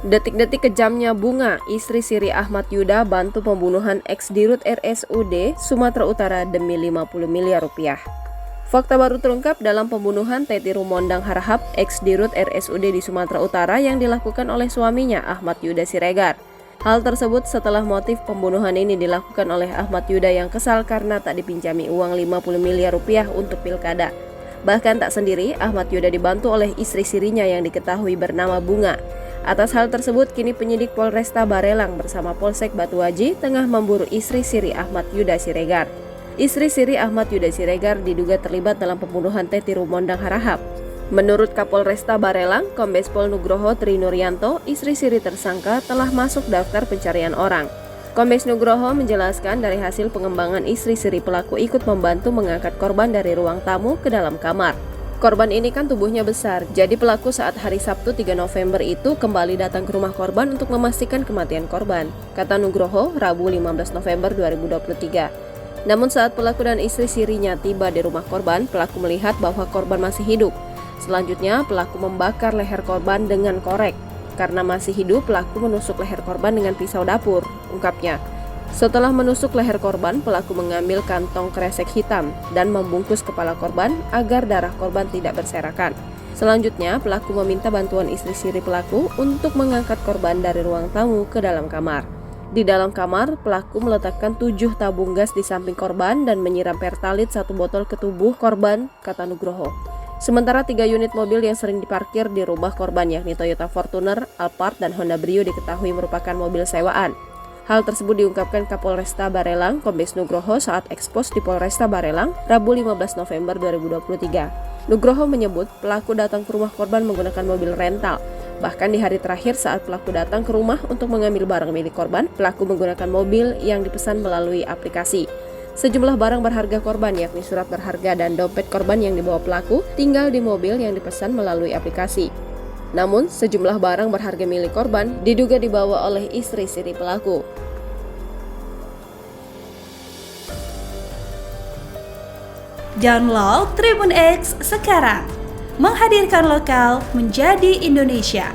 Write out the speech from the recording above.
Detik-detik kejamnya Bunga, istri Siri Ahmad Yuda, bantu pembunuhan ex-dirut RSUD Sumatera Utara demi 50 miliar rupiah. Fakta baru terungkap dalam pembunuhan Teti Rumondang Harahap, ex-dirut RSUD di Sumatera Utara yang dilakukan oleh suaminya Ahmad Yuda Siregar. Hal tersebut setelah motif pembunuhan ini dilakukan oleh Ahmad Yuda yang kesal karena tak dipinjami uang 50 miliar rupiah untuk pilkada. Bahkan tak sendiri, Ahmad Yuda dibantu oleh istri Sirinya yang diketahui bernama Bunga. Atas hal tersebut, kini penyidik Polresta Barelang bersama Polsek Batuaji tengah memburu istri Siri Ahmad Yuda Siregar. Istri Siri Ahmad Yuda Siregar diduga terlibat dalam pembunuhan Teti Rumondang Harahap. Menurut Kapolresta Barelang, Kombes Pol Nugroho Trinuryanto, istri Siri tersangka telah masuk daftar pencarian orang. Kombes Nugroho menjelaskan dari hasil pengembangan istri Siri pelaku ikut membantu mengangkat korban dari ruang tamu ke dalam kamar. Korban ini kan tubuhnya besar, jadi pelaku saat hari Sabtu 3 November itu kembali datang ke rumah korban untuk memastikan kematian korban, kata Nugroho Rabu 15 November 2023. Namun saat pelaku dan istri Sirinya tiba di rumah korban, pelaku melihat bahwa korban masih hidup. Selanjutnya, pelaku membakar leher korban dengan korek. Karena masih hidup, pelaku menusuk leher korban dengan pisau dapur, ungkapnya. Setelah menusuk leher korban, pelaku mengambil kantong kresek hitam dan membungkus kepala korban agar darah korban tidak berserakan. Selanjutnya, pelaku meminta bantuan istri Siri pelaku untuk mengangkat korban dari ruang tamu ke dalam kamar. Di dalam kamar, pelaku meletakkan 7 tabung gas di samping korban dan menyiram pertalit 1 botol ke tubuh korban, kata Nugroho. Sementara 3 unit mobil yang sering diparkir di rumah korban yakni Toyota Fortuner, Alphard, dan Honda Brio diketahui merupakan mobil sewaan. Hal tersebut diungkapkan Kapolresta Barelang, Kombes Nugroho saat ekspos di Polresta Barelang, Rabu 15 November 2023. Nugroho menyebut pelaku datang ke rumah korban menggunakan mobil rental. Bahkan di hari terakhir saat pelaku datang ke rumah untuk mengambil barang milik korban, pelaku menggunakan mobil yang dipesan melalui aplikasi. Sejumlah barang berharga korban yakni surat berharga dan dompet korban yang dibawa pelaku tinggal di mobil yang dipesan melalui aplikasi. Namun, sejumlah barang berharga milik korban diduga dibawa oleh istri Siri pelaku. Download Tribun X sekarang, menghadirkan lokal menjadi Indonesia.